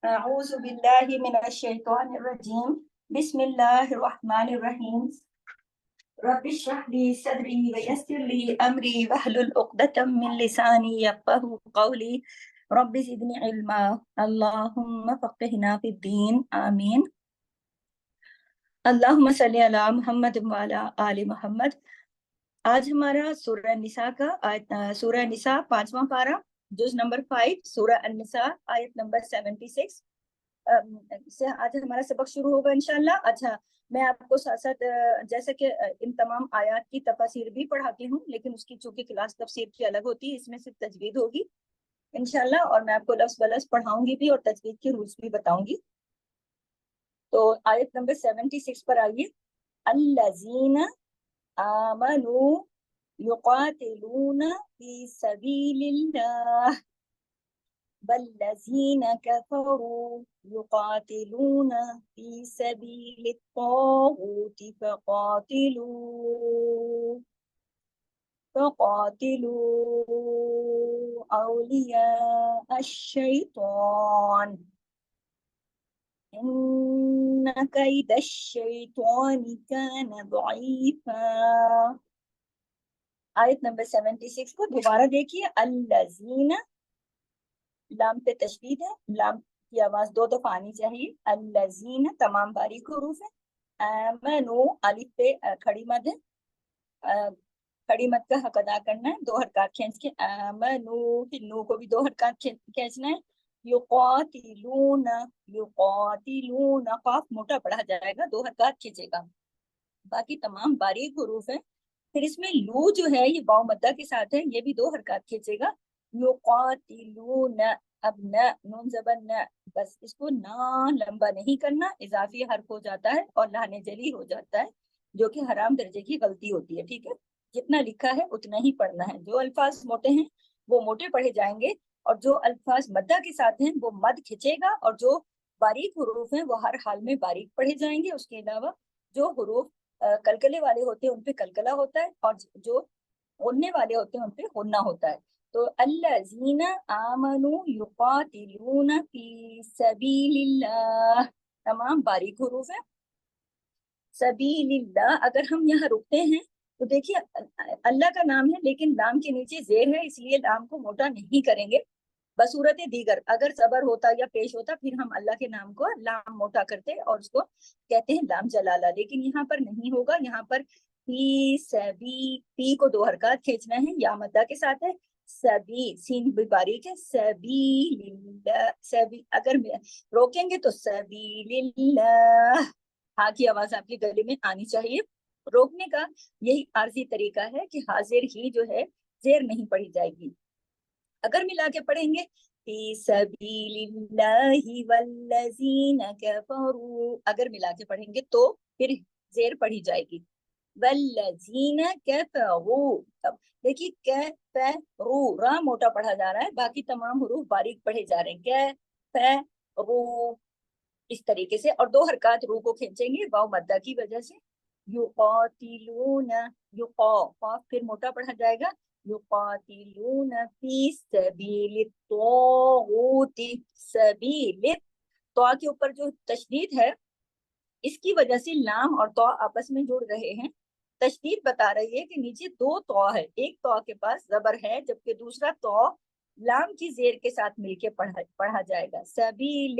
أعوذ بالله من الشيطان الرجيم. بسم الله الرحمن الرحيم. رب اشرح لي صدري ويسر لي أمري واحلل عقدة من لساني يفقهوا قولي. رب زدني علما. اللهم فقهنا في الدين آمين. اللهم صل على محمد وعلى آل محمد. آج ہمارا سورہ نساء کا سورہ نساء 5واں پارہ، جز نمبر 5، سورہ النساء، آیت نمبر 76 سے آج ہمارا سبق شروع ہوگا انشاءاللہ۔ اچھا، میں آپ کو ساتھ ساتھ جیسا کہ ان تمام آیات کی تفاسیر بھی پڑھاتی ہوں، لیکن اس کی چونکہ کلاس تفسیر کی الگ ہوتی ہے، اس میں صرف تجوید ہوگی انشاءاللہ، اور میں آپ کو لفظ بلفظ پڑھاؤں گی بھی اور تجوید کے رولز بھی بتاؤں گی۔ تو آیت نمبر 76 پر آئیے۔ الذین آمنوا یقاتلون فی سبیل اللہ والذین کفروا یقاتلون فی سبیل الطاغوت فقاتلوا اولیاء الشیطان ان کید الشیطان کان ضعیفا۔ آیت نمبر 76 کو دوبارہ دیکھیے۔ الذین، لام پہ تشدید ہے، لام کی آواز 2 دفعہ آنی چاہیے۔ الذین تمام باریک حروف ہیں۔ آمنو الف پہ کھڑی مد ہے، کھڑی مد کا حق ادا کرنا ہے، 2 حرکات کھینچ کے۔ آمنو، پھر نو کو بھی 2 حرکات کھینچنا ہے۔ یقاتلون، یقاتلون، قاف موٹا پڑھا جائے گا، 2 حرکات کھینچے گا۔ باقی تمام باریک حروف ہیں۔ پھر اس میں لو جو ہے یہ واو مدہ کے ساتھ ہے، یہ بھی 2 حرکات کھینچے گا۔ یقاتلون، اب نہ، نون زبر نہ، بس اس کو نہ لمبا نہیں کرنا، اضافی حرف ہو جاتا ہے اور لہن جلی ہو جاتا ہے، جو کہ حرام درجے کی غلطی ہوتی ہے، ٹھیک ہے۔ جتنا لکھا ہے اتنا ہی پڑھنا ہے، جو الفاظ موٹے ہیں وہ موٹے پڑھے جائیں گے، اور جو الفاظ مدہ کے ساتھ ہیں وہ مد کھنچے گا، اور جو باریک حروف ہیں وہ ہر حال میں باریک پڑھے جائیں گے۔ اس کے علاوہ جو حروف کلکلے والے ہوتے ہیں ان پہ کلکلہ ہوتا ہے، اور جو غننے والے ہوتے ہیں ان پہ غنہ ہوتا ہے۔ تو الذین آمنوا یقاتلون فی سبیل اللہ، تمام باریک حروف ہیں۔ سبیل اللہ، اگر ہم یہاں رکتے ہیں تو دیکھیے اللہ کا نام ہے لیکن لام کے نیچے زیر ہے، اس لیے لام کو موٹا نہیں کریں گے۔ بصورت دیگر اگر صبر ہوتا یا پیش ہوتا پھر ہم اللہ کے نام کو لام موٹا کرتے اور اس کو کہتے ہیں لام جلالہ، لیکن یہاں پر نہیں ہوگا۔ یہاں پر فی سبی، پی کو 2 حرکات کھینچنا ہے، یا مدہ کے ساتھ ہے۔ سبی، سین بھی باریک ہے، سبیل اللہ، سبی، اگر روکیں گے تو سبیل اللہ، ہاں کی آواز آپ کے گلے میں آنی چاہیے۔ روکنے کا یہی عارضی طریقہ ہے کہ حاضر ہی جو ہے زیر نہیں پڑھی جائے گی۔ اگر ملا کے پڑھیں گے فی سبیل اللہ والذین کفروا، اگر ملا کے پڑھیں گے تو پھر زیر پڑھی جائے گی۔ والذین کفروا، اب دیکھیے کفروا، را موٹا پڑھا جا رہا ہے، باقی تمام حروف باریک پڑھے جا رہے ہیں۔ کفروا، اس طریقے سے، اور 2 حرکات رو کو کھینچیں گے واو مدہ کی وجہ سے۔ یقاتلون، قاف پھر موٹا پڑھا جائے گا۔ یقاتلون فی سبیل الطاغوت، سبیل، تو کے اوپر جو تشدید ہے اس کی وجہ سے لام اور تو آپس میں جڑ رہے ہیں۔ تشدید بتا رہی ہے کہ نیچے 2 تو ہے، ایک تو کے پاس زبر ہے جبکہ دوسرا تو لام کی زیر کے ساتھ مل کے پڑھا جائے گا۔ سبیل،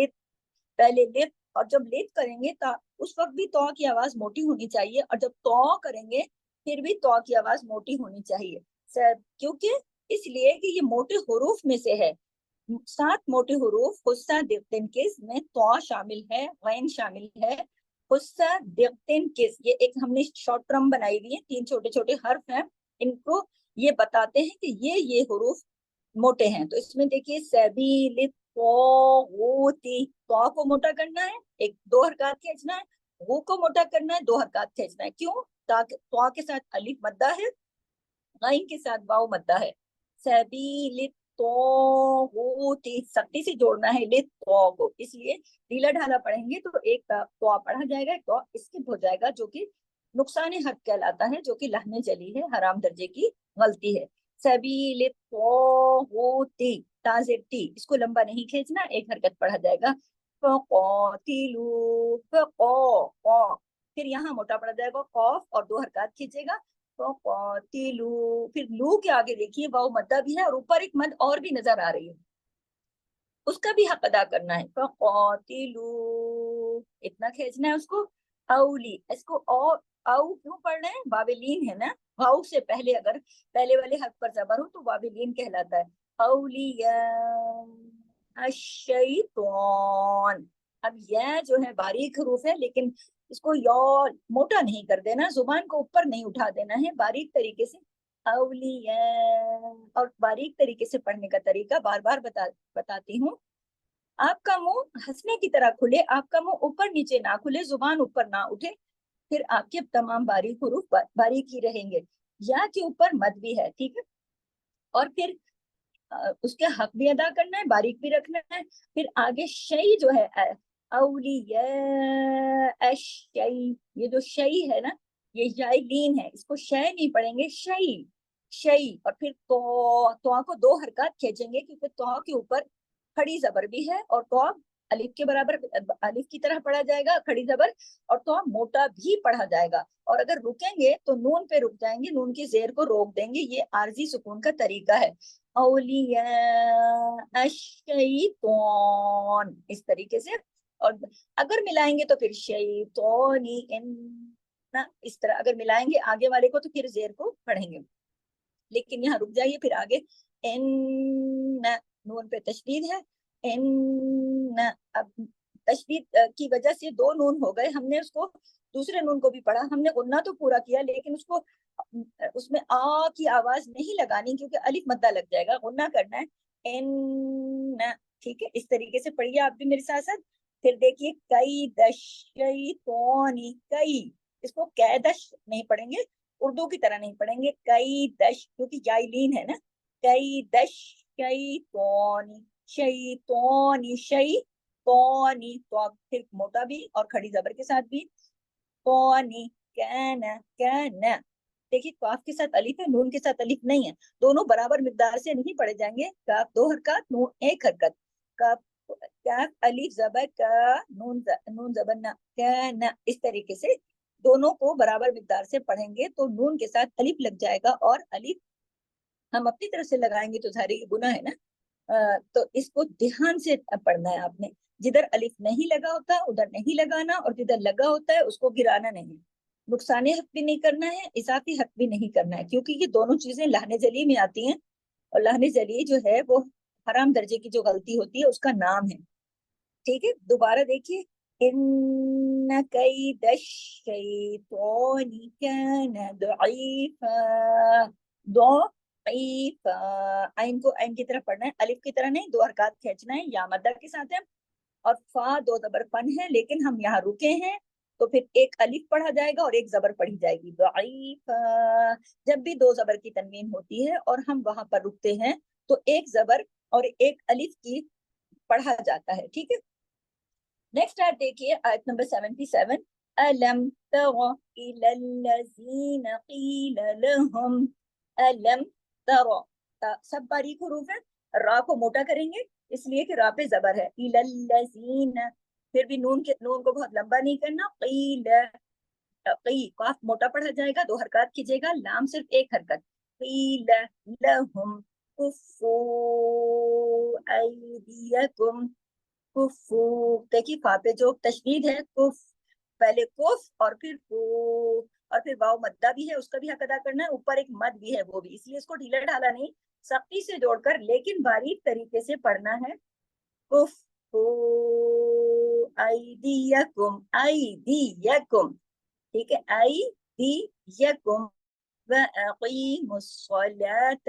پہلے لت، اور جب لت کریں گے تو اس وقت بھی تو کی آواز موٹی ہونی چاہیے، اور جب تو کریں گے پھر بھی تو کی آواز موٹی ہونی چاہیے، کیونکہ اس لیے کہ یہ موٹے حروف میں سے ہے۔ 7 موٹے حروف خصہ دقتن کس میں تو شامل ہے، غین شامل ہے۔ خصہ دقتن کس، یہ ایک ہم نے شارٹ ٹرم بنائی ہوئی ہے، 3 چھوٹے چھوٹے حرف ہیں، ان کو یہ بتاتے ہیں کہ یہ حروف موٹے ہیں۔ تو اس میں دیکھیے سبیل طاغوتی، تو کو موٹا کرنا ہے، 2 حرکات کھینچنا ہے، غو کو موٹا کرنا ہے، 2 حرکات کھینچنا ہے۔ کیوں؟ تاکہ تو کے ساتھ الف مدہ ہے، غین کے ساتھ واو مدہ ہے۔ سبیل طاغوتی، سختی سے جوڑنا ہے لت کو، اس لیے ڈھیلا ڈھالا پڑھیں گے تو ایک تو پڑھا جائے گا، تو اسکپ ہو جائے گا، جو کہ نقصان حق کہلاتا ہے، جو کہ لہن جلی ہے، حرام درجے کی غلطی ہے۔ सबील तोगूती, ताज़े टी, इसको लंबा नहीं खींचना, एक हरकत पढ़ा जाएगा। फ़क़ातिलू, फ़क़ा, फिर यहाँ मोटा पड़ा जाएगा कॉफ और दो हरकत खींचेगा। फ़क़ातिलू, फिर लू के आगे देखिए वाव मद्दा भी है और ऊपर एक मद और भी नजर आ रही है, उसका भी हक अदा करना है। फ़क़ातिलू, इतना खींचना है उसको। औली, इसको और औ क्यों पढ़ना है, वाविलीन है ना, वाव से पहले अगर पहले वाले हर्फ पर जबर हो तो वाविलीन कहलाता है। औलिया अश्शैतान, अब यह जो है बारीक हरूफ है, लेकिन इसको यौ मोटा नहीं कर देना, जुबान को ऊपर नहीं उठा देना है, बारीक तरीके से औलिया। और बारीक तरीके से पढ़ने का तरीका बार बार बताती हूँ। आपका मुंह हंसने की तरह खुले, आपका मुंह ऊपर नीचे ना खुले, जुबान ऊपर ना उठे, फिर आपके तमाम बारीक हुरूफ बारीक ही रहेंगे। या के ऊपर मद भी है, ठीक है, और फिर उसके हक भी अदा करना है, बारीक भी रखना है। फिर आगे शई जो है, औलिया अशई, ये जो शई है ना, ये जाइलीन है, इसको शय नहीं पढ़ेंगे, शई शई। और फिर तो को दो हरकत खींचेंगे, क्योंकि तो के ऊपर खड़ी जबर भी है, और तो अलिफ के बराबर अलिफ की तरह पढ़ा जाएगा खड़ी जबर, और तो मोटा भी पढ़ा जाएगा। और अगर रुकेंगे तो नून पे रुक जाएंगे, नून की जेर को रोक देंगे, ये आरजी सुकून का तरीका है। औलिया अश्शैतान, इस तरीके से। और अगर मिलाएंगे तो फिर शैतानी ना, इस तरह अगर मिलाएंगे आगे वाले को तो फिर जेर को पढ़ेंगे। लेकिन यहाँ रुक जाइए, फिर आगे इन, नून पे तशदीद है, इन। अब तशदीद की वजह से दो नून हो गए, हमने उसको दूसरे नून को भी पढ़ा, हमने गुन्ना तो पूरा किया, लेकिन उसको उसमें आ की आवाज नहीं लगानी, क्योंकि अलिफ मद्दा लग जाएगा, गुन्ना करना है। इन, ठीक है, इस तरीके से पढ़िए आप भी मेरे साथ साथ। फिर देखिए कई दशैतानी, कई, इसको कैदश नहीं पढ़ेंगे, उर्दू की तरह नहीं पढ़ेंगे, कई दश, क्योंकि जाइलीन है ना, कई दश शैतानी, शैतानी शैतानी, तो फिर मोटा भी और खड़ी जबर के साथ भी। तानी, कैना कैना, देखिए काफ के साथ अलिफ है, नून के साथ अलिफ नहीं है, दोनों बराबर मिकदार से नहीं पढ़े जाएंगे। काफ दो हरकत, नून एक हरकत। काफ, काफ अलिफ जबर का, नून जबर ना, कैना, इस तरीके से दोनों को बराबर मिकदार से पढ़ेंगे तो नून के साथ अलिफ लग जाएगा, और अलिफ हम अपनी तरफ से लगाएंगे तो सारी गुना है ना। तो इसको ध्यान से पढ़ना है आपने, जिधर अलिफ नहीं लगा होता उधर नहीं लगाना, और जिधर लगा होता है उसको गिराना नहीं, नुकसानी हक भी नहीं करना है, इजाफी हक भी नहीं करना है, क्योंकि ये दोनों चीजें लहने जली में आती हैं, और लहने जली जो है वो हराम दर्जे की जो गलती होती है उसका नाम है। ठीक है, दोबारा देखिए, इन कैदश्शैतानि कान दईफा, दईफा, आइन को आइन की तरह पढ़ना है, अलिफ की तरह नहीं, दो हरकत खींचना है, या मद्दा के साथ है। और फा दो जबर फन है, लेकिन हम यहाँ रुके हैं, तो फिर एक अलिफ पढ़ा जाएगा और एक जबर पढ़ी जाएगी, दईफा। जब भी दो जबर की तनवीन होती है और हम वहां पर रुकते हैं, तो एक जबर और एक अलिफ की पढ़ा जाता है, ठीक है। नेक्स्ट आयत देखिए, आयत नंबर 77। अलम तरा इलल्लज़ीना क़ील लहुम, अलम तरा, सब बारीक हुरूफ है, रा को मोटा करेंगे इसलिए कि रा पे जबर है, इलल्लज़ीना, फिर भी नून को बहुत लंबा नहीं करना, क़ील, क़ी, काफ मोटा पढ़ा जाएगा, दो हरकत कीजिएगा, लाम सिर्फ एक हरकत, क़ील लहुम कुफ़ू ऐदियकुम, कुफू, देखिए फा पे जो तशदीद है, कुफ, पहले कुफ और फिर फू, और फिर वाव मद्दा भी है, उसका भी हक अदा करना है, ऊपर एक मद भी है वो भी, इसलिए इसको ढीला ढाला नहीं, सख्ती से जोड़कर लेकिन बारीक तरीके से पढ़ना है। कुफू ऐदियकुम, ऐदियकुम, ठीक है, ऐदियकुम व अकीमुस्सलात,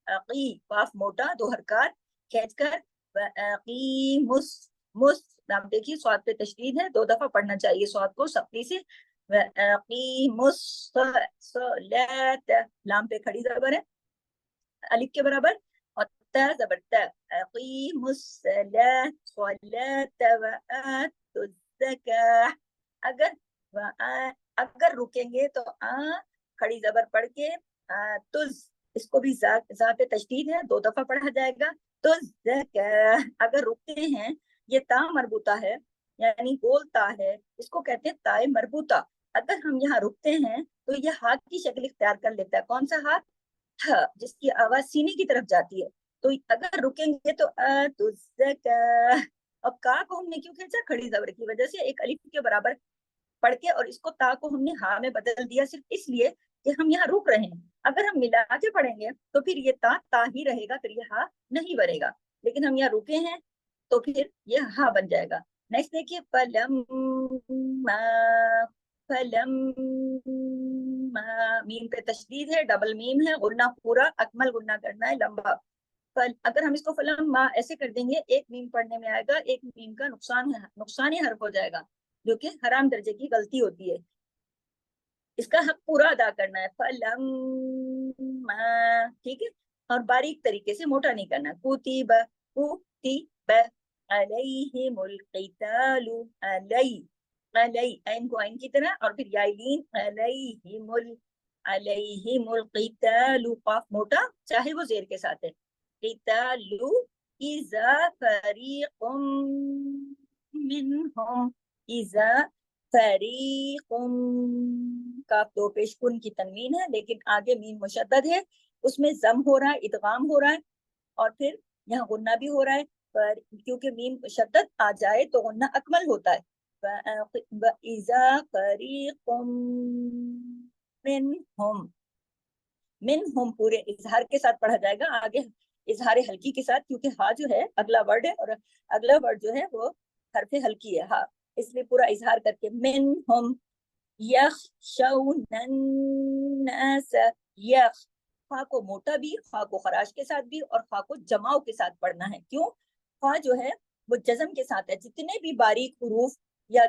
अकी, काफ मोटा दो हरकत खींचकर, व अकीमुस, मुस, आप देखिए स्वाद पे तशदीद है, दो दफा पढ़ना चाहिए स्वाद को सख्ती से। व अकीमुस्सलात, लाम पे खड़ी जबर है अलिफ के बराबर, और ता जबर ता, अकीमुस्सलात सलात व आतुज़्ज़काह। अगर अगर रुकेंगे तो खड़ी जबर पढ़ के तुज, اس کو بھی ذات تشدید ہے، 2 دفعہ پڑھا جائے گا. تو اگر رکتے ہیں، یہ تا مربوطہ ہے یعنی گول تا ہے، اس کو کہتے ہیں تائے مربوطہ. اگر ہم یہاں رکتے ہیں تو یہ ہاتھ کی شکل اختیار کر لیتا ہے. کون سا ہاتھ؟ ہ، جس کی آواز سینے کی طرف جاتی ہے. تو اگر رکیں گے تو اب کا کو ہم نے کیوں کھینچا؟ کھڑی زبر کی وجہ سے، ایک الف کے برابر پڑھ کے، اور اس کو تا کو ہم نے ہاں میں بدل دیا صرف اس لیے کہ ہم یہاں رک رہے ہیں. اگر ہم ملا کے پڑھیں گے تو پھر یہ تا ہی رہے گا، پھر یہ ہاں نہیں بنے گا. لیکن ہم یہاں رکے ہیں تو پھر یہ ہاں بن جائے گا. نیکسٹ دیکھیے، میم پہ تشدید ہے، ڈبل میم ہے، غنہ پورا اکمل غنہ کرنا ہے، لمبا. اگر ہم اس کو فلم ما ایسے کر دیں گے، ایک میم پڑھنے میں آئے گا، ایک میم کا نقصانی حرف ہو جائے گا، جو کہ حرام درجے کی غلطی ہوتی ہے. اس کا حق پورا ادا کرنا ہے. فلم، ٹھیک ہے، اور باریک طریقے سے، موٹا نہیں کرنا. کتب علیہم القتال، علی عین کو عین کی طرح، اور پھر یائلین علیہم القتال، قاف موٹا چاہے وہ زیر کے ساتھ ہے. قتال اذا فریق منہم، اذا فریق، کاف 2 پیش کن کی تنوین ہے لیکن آگے میم مشدد ہے، اس میں ضم ہو رہا ہے، ادغام ہو رہا ہے، اور پھر یہاں غنہ بھی ہو رہا ہے. پر کیونکہ میم مشدد آ جائے تو غنہ اکمل ہوتا ہے. اذا فریق منہم پورے اظہار کے ساتھ پڑھا جائے گا، آگے اظہار حلقی کے ساتھ، کیونکہ ہاں جو ہے اگلا ورڈ ہے، اور اگلا ورڈ جو ہے وہ حرف حلقی ہے ہاں، اس لیے پورا اظہار کر کے. منہم یخشون الناس، خا کو موٹا بھی، خا کو خراش کے ساتھ بھی، اور خا کو جماؤ کے ساتھ پڑھنا ہے. کیوں؟ خا جو ہے وہ جزم کے ساتھ ہے. جتنے بھی باریک حروف یا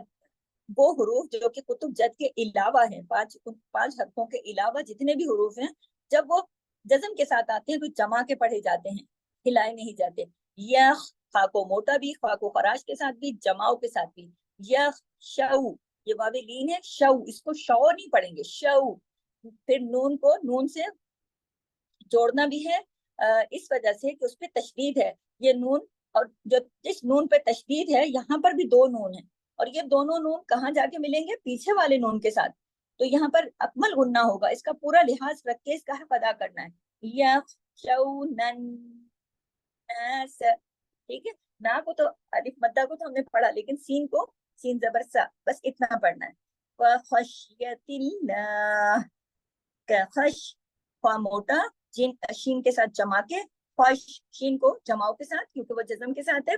وہ حروف جو کہ کتب جد کے علاوہ ہیں، 5 حرفوں کے علاوہ جتنے بھی حروف ہیں، جب وہ جزم کے ساتھ آتے ہیں تو جمع کے پڑھے جاتے ہیں، ہلائے نہیں جاتے. یخ، خا کو موٹا بھی، خا کو خراش کے ساتھ بھی، جماؤ کے ساتھ بھی. یخ شو، یہ واو لین ہے، شو، اس کو شو نہیں پڑھیں گے، شو. پھر نون کو نون سے جوڑنا بھی ہے اس وجہ سے کہ اس پہ تشدید ہے. یہ نون، اور جو جس نون پہ تشدید ہے یہاں پر بھی 2 نون ہیں، اور یہ دونوں نون کہاں جا کے ملیں گے؟ پیچھے والے نون کے ساتھ. تو یہاں پر اکمل غنہ ہوگا، اس کا پورا لحاظ رکھ کے اس کا حق ادا کرنا ہے. یخشون الناس، ٹھیک ہے. نا کو تو الف مدہ کو تو ہم نے پڑھا، لیکن سین کو سین زبر سا، بس اتنا پڑھنا ہے. وخشیت اللہ، خش، خواہ موٹا، جن شین کے ساتھ جمع کے، خش شین کو جماؤ کے ساتھ کیونکہ وہ جزم کے ساتھ ہے.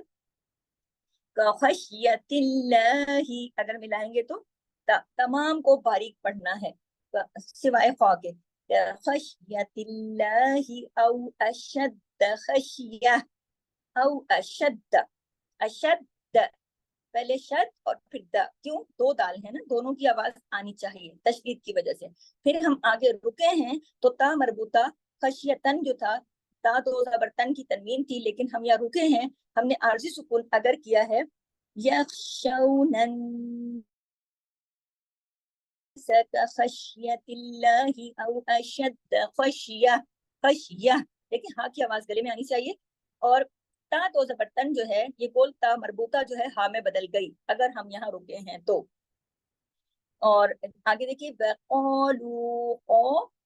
خشیت اللہ، اگر ملائیں گے تو تمام کو باریک پڑھنا ہے سوائے خواہ کے. خشیت اللہ او اشد خشیہ، او اشد، اشد پہلے شد اور پھر دا. کیوں؟ 2 دال ہے نا، دونوں کی آواز آنی چاہیے تشدید کی وجہ سے. پھر ہم آگے رکے ہیں تو تا مربوطہ خشیتن جو تھا، تا 2 زبر تن کی تنوین تھی، لیکن ہم یہاں رکے ہیں، ہم نے عارضی سکون اگر کیا ہے. یخشون خشیت اللہ او اشد خشیہ، خشیہ، لیکن ہاں کی آواز گلے میں آنی چاہیے. اور تا 2 زبر تن جو ہے، یہ بول تا مربوطہ جو ہے ہاں میں بدل گئی اگر ہم یہاں رکے ہیں تو. اور آگے دیکھیے،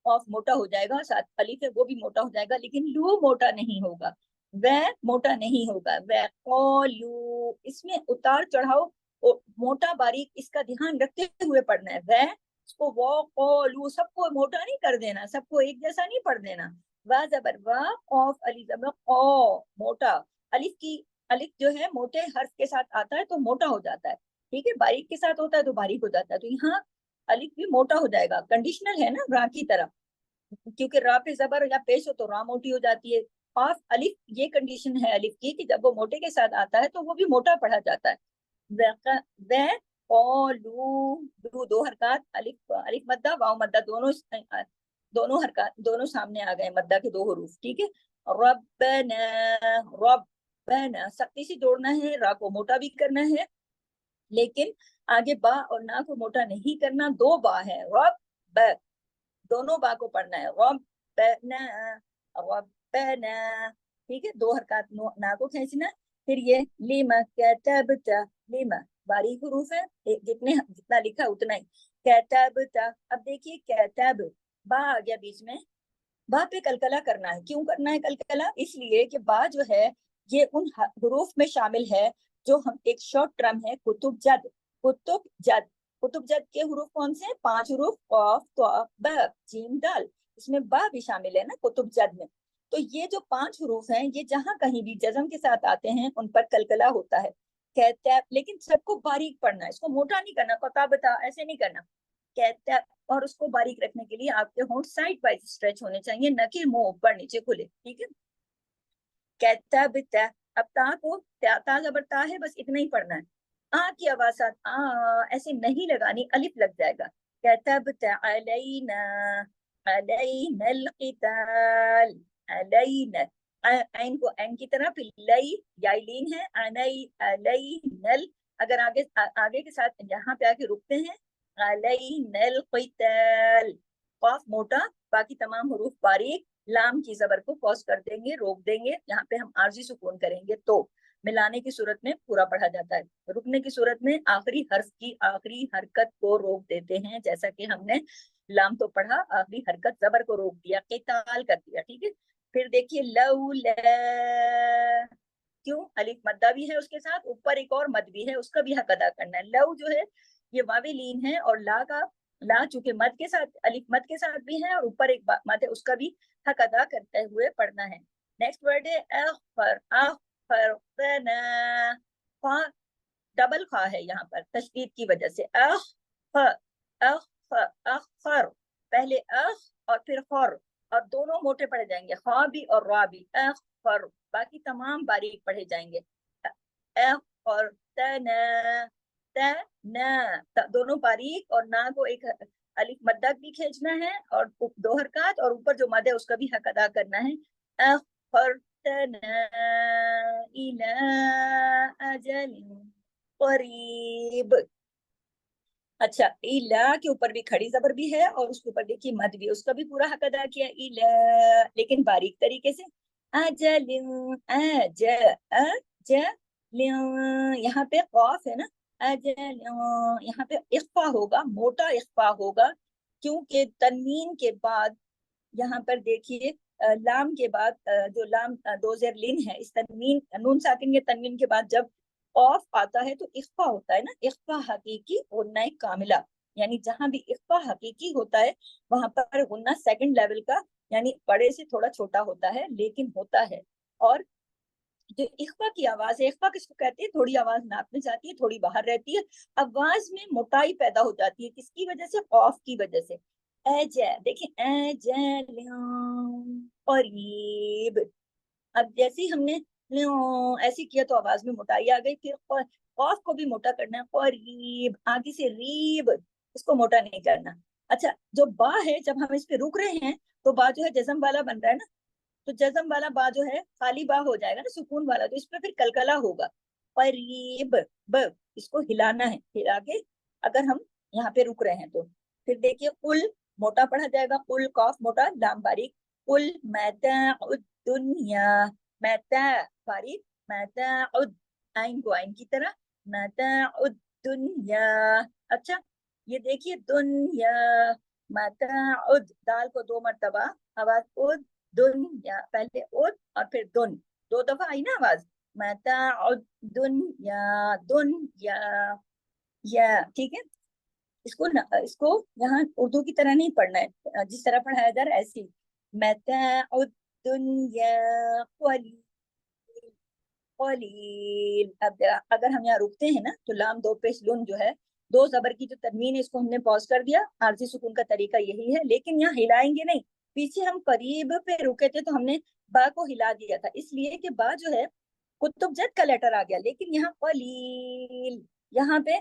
آف موٹا ہو جائے گا، ساتھ الف ہے وہ بھی موٹا ہو جائے گا، لیکن لو موٹا نہیں ہوگا، وہ موٹا نہیں ہوگا. وقالو، اس میں اتار چڑھاؤ موٹا باریک اس کا دھیان رکھتے ہوئے پڑھنا ہے. وہ اس کو وقالو سب کو موٹا نہیں کر دینا، سب کو ایک جیسا نہیں پڑھ دینا. وا زبر وا، قاف علی زبر قا، موٹا. الف جو ہے موٹے حرف کے ساتھ آتا ہے تو موٹا ہو جاتا ہے، ٹھیک ہے، باریک کے ساتھ ہوتا ہے تو باریک ہو جاتا ہے. تو یہاں الف بھی موٹا ہو جائے گا، کنڈیشنل ہے نا را کی طرح، کیونکہ را پہ زبر یا پیش ہو تو را موٹی ہو جاتی ہے. قاف الف، یہ کنڈیشن ہے الف کی کہ جب وہ موٹے کے ساتھ آتا ہے تو وہ بھی موٹا پڑھا جاتا ہے. قالو، 2 حرکات، الف مدہ واو مدہ، دونوں حرکات دونوں سامنے آ گئے، مدہ کے 2 حروف، ٹھیک ہے. ربنا، ربنا سختی سے جوڑنا ہے، را کو موٹا بھی کرنا ہے، لیکن آگے با اور نا کو موٹا نہیں کرنا. 2 با ہے، رب، دونوں با کو پڑھنا ہے. رب रब्बना, ठीक है, 2 हरकत ना को खींचना। फिर ये लिमा कतबता, लिमा बारीक हुरूफ है, जितना लिखा उतना ही। कतबता, अब देखिए कतब, बा आ गया बीच में, बा पे कलकला करना है। क्यों करना है कलकला? इसलिए कि बा जो है ये उन हुरूफ में शामिल है जो हम एक शॉर्ट टर्म है कुतुब जद। कुतुब जद, कुतुब जद के हुरूफ कौन से? 5 हुरूफ, कॉफ तो ब जीम दाल, इसमें बा भी शामिल है ना कुतुब जद में। तो ये जो 5 हुरूफ हैं ये जहां कहीं भी जज्म के साथ आते हैं उन पर कलकला होता है। कहता है, लेकिन सबको बारीक पढ़ना है, इसको मोटा नहीं करना, कता बता ऐसे नहीं करना। कहता है, और उसको बारीक रखने के लिए आपके होंठ साइड बाय स्ट्रेच होने चाहिए, न कि मुंह ऊपर नीचे खुले, ठीक है। कहता बिता, अब ता को ता जबर ता है, बस इतना ही पढ़ना है। आ की आवाज साथ आ ऐसे नहीं लगानी, अलिफ लग जाएगा। कहता बिता अलैना, अलैनल क़िताल, अलैना, ऐन को ऐन की तरह, फिर लई याइलीन है, अनई अलैनल, अगर आगे के साथ यहाँ पे आके रुकते हैं, अलैनल क़िताल, क़ाफ मोटा, बाकी तमाम हुरूफ बारीक, लाम की जबर को पॉज कर देंगे, रोक देंगे, यहाँ पे हम आरजी सुकून करेंगे। तो मिलाने की सूरत में पूरा पढ़ा जाता है, रुकने की सूरत में आखिरी हर्फ की आखिरी हरकत को रोक देते हैं, जैसा कि हमने लाम तो पढ़ा, आखिरी हरकत जबर को रोक दिया, क़िताल कर दिया, ठीक है। फिर देखिए लौला, क्यों? अलिफ मद्दा भी है उसके साथ, ऊपर एक और मद भी है, उसका भी हक अदा करना है। लव जो है ये वावे लीन है, और ला का, ला चूंकि मद के साथ, अलिफ मद के साथ भी है, और ऊपर एक मद है, उसका भी हक अदा करते हुए पढ़ना है। नेक्स्ट वर्ड है अखफर, अखफर खा, डबल खा है यहाँ पर तशदीद की वजह से, अखफर, अखफर, अखफर, पहले अख और फिर खर, और दोनों मोटे पढ़े जाएंगे, खा भी और रा भी, अखफर, बाकी तमाम बारीक पढ़े जाएंगे। और तना, तना, दोनों बारीक, और ना को एक अलिफ मद्दा भी खींचना है, और 2 हरकत, और ऊपर जो मद है उसका भी हक अदा करना है। अखरतना इला अजल करीब। अच्छा, इला के ऊपर भी खड़ी जबर भी है, और उसके ऊपर देखिए मद भी, उसका भी पूरा हक अदा किया, इला, लेकिन बारीक तरीके से। अजल, अज, अज, यहाँ पे कौफ है ना, अजल, यहाँ पे इख्फा होगा, मोटा इख्फा होगा, क्योंकि तनवीन के बाद यहाँ पर देखिए लाम के बाद जो लाम 2 ज़ेर लिन है, इस तनवीन नून साकिन के तनवीन के बाद जब ऑफ आता है तो इख्फा होता है ना, इख्फा हकीकी गुन्ना कामिला, यानी जहां भी इख्फा हकीकी होता है वहां पर गुन्ना सेकंड लेवल का, यानी बड़े से थोड़ा छोटा होता है, लेकिन होता है। और जो इख्फा की आवाज है, इख्फा किसको कहते हैं? थोड़ी आवाज नाक में जाती है, थोड़ी बाहर रहती है, आवाज में मोटाई पैदा हो जाती है, किसकी वजह से? खौफ की वजह से। देखिए करीब, अब जैसे ही हमने ऐसे किया तो आवाज में मोटाई आ गई, फिर खौफ को भी मोटा करना है, करीब, आगे से रीब, इसको मोटा नहीं करना। अच्छा, जो बा है जब हम इस पे रुक रहे हैं तो बा जो है जज्म वाला बन रहा है ना, तो जज्म वाला बा जो है खाली बा हो जाएगा ना, सुकून वाला, तो इस पे फिर कलकला होगा, करीब, ब, इसको हिलाना है, हिला के अगर हम यहाँ पे रुक रहे हैं तो। फिर देखिए कुल, मोटा पढ़ा जाएगा, कुल, कॉफ मोटा, लाम बारीक, कुल मैताउद दुनिया, मैता बारीक, मैताउद, आइन को आइन की तरह, मैताउद दुनिया। अच्छा, ये देखिए दुनिया, मैताउद, दाल को 2 मरतबा आवाज उद, दुनिया, पहले उद और फिर दुन, 2 दफा आई ना आवाज, मैताउद दुनिया, दुनिया, या, ठीक है। इसको इसको यहाँ उर्दू की तरह नहीं पढ़ना है, जिस तरह पढ़ाया जा रहा है ऐसी, मैताउद दुनिया कलील, कलील। अब अगर हम यहाँ रुकते हैं ना तो लाम 2 पेश लुन जो है, 2 जबर की जो तनवीन है, इसको हमने पॉज कर दिया, आरजी सुकून का तरीका यही है, लेकिन यहाँ हिलाएंगे नहीं। पीछे हम करीब पे रुके थे तो हमने बा को हिला दिया था, इसलिए कि बा जो है कुतुब जद का लेटर आ गया, लेकिन यहाँ कलील, यहाँ पे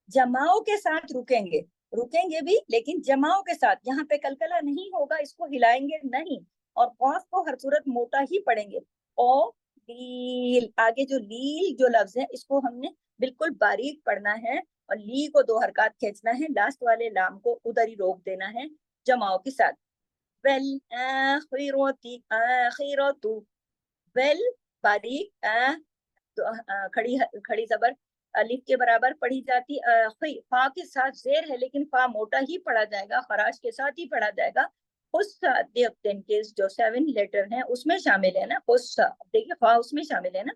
जमाओ के साथ रुकेंगे, रुकेंगे भी लेकिन जमाओ के साथ, यहाँ पे कलकला नहीं होगा, इसको हिलाएंगे नहीं, और कौफ को हर सूरत मोटा ही पढ़ेंगे। ओ लील, आगे जो लील जो लफ्ज है इसको हमने बिल्कुल बारीक पढ़ना है, और ली को 2 हरकत खींचना है, लास्ट वाले लाम को उधर ही रोक देना है जमाओ के साथ। वल-आखिरति आखिरतु, वेल बारीक खड़ी खड़ी जबर अलिफ के बराबर पढ़ी जाती, फा के साथ जेर है लेकिन फा मोटा ही पढ़ा जाएगा, खराश के साथ ही पढ़ा जाएगा। हुस्सा के जो 7 लेटर हैं उसमें शामिल है ना, हुस्सा, देखिए फा उसमें शामिल है ना।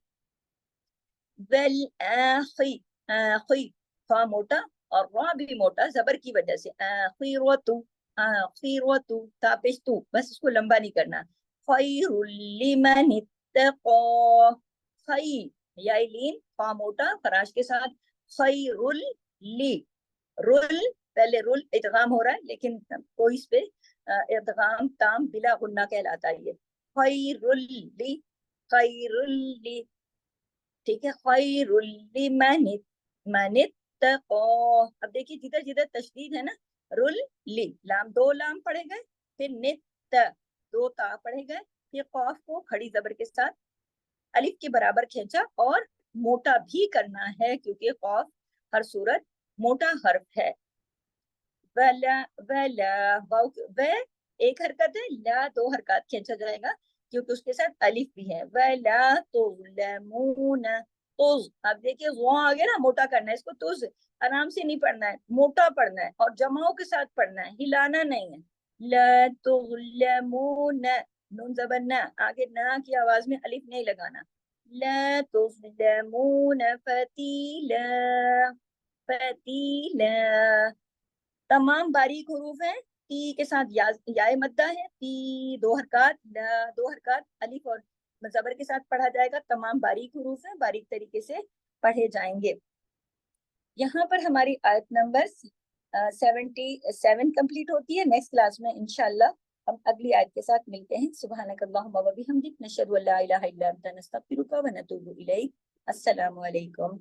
वेल आखी, आखी फा मोटा और रा भी मोटा जबर की वजह से, आखिरतु आखिरतु तापेश तू, बस इसको लंबा नहीं करना। खैरुल लिमन इत्तक़ा, खई या लीन फा मोटा फराश के साथ, खैरुल ली, रुल पहले रुल इदगाम हो रहा है लेकिन कोई इस पे इदगाम ताम बिला गुन्ना कहलाता है ये, खैरुल ली, खैरुल ली, ठीक है। खैरुल लिमन मन इत्तक़ा, अब देखिए जिधर जिधर तशदीद है ना, रुल ली लाम, दो लाम पढ़े गए, फिर नित दो ता पढ़े गए, फिर कौफ को खड़ी जबर के साथ अलिफ के बराबर खींचा और मोटा भी करना है क्योंकि कौफ हर सूरत मोटा हर्फ है। वला वला वाव व एक हरकत है, ला दो हरकत खींचा जाएगा क्योंकि उसके साथ अलिफ भी है। वला तुज़लमून, तुज, अब देखिए वो आ गया ना, मोटा करना है इसको, तुज आराम से नहीं पढ़ना है, मोटा पढ़ना है और जमाओं के साथ पढ़ना है, हिलाना नहीं है। ला तुज़लमून, नून जबर ना, आगे ना की आवाज में अलिफ नहीं लगाना। ला तुज़लमून फतीला, फतीला, तमाम बारीक हुरूफ हैं, ती के साथ याए मद्दा है, ती दो हरकत, ला दो हरकत, अलिफ और जबर के साथ पढ़ा जाएगा। तमाम बारीक हुरूफ हैं, बारीक तरीके से पढ़े जाएंगे। यहाँ पर हमारी आयत नंबर 77 कंप्लीट होती है। नेक्स्ट क्लास में इंशाल्लाह हम अगली आयत के साथ मिलते हैं। सुब्हानकल्लाहुम्मा व बिहम्दिक, नशहदु अल्ला इलाहा इल्ला अंता, नस्तगफिरुका व नतूबु इलैक। अस्सलामु अलैकुम।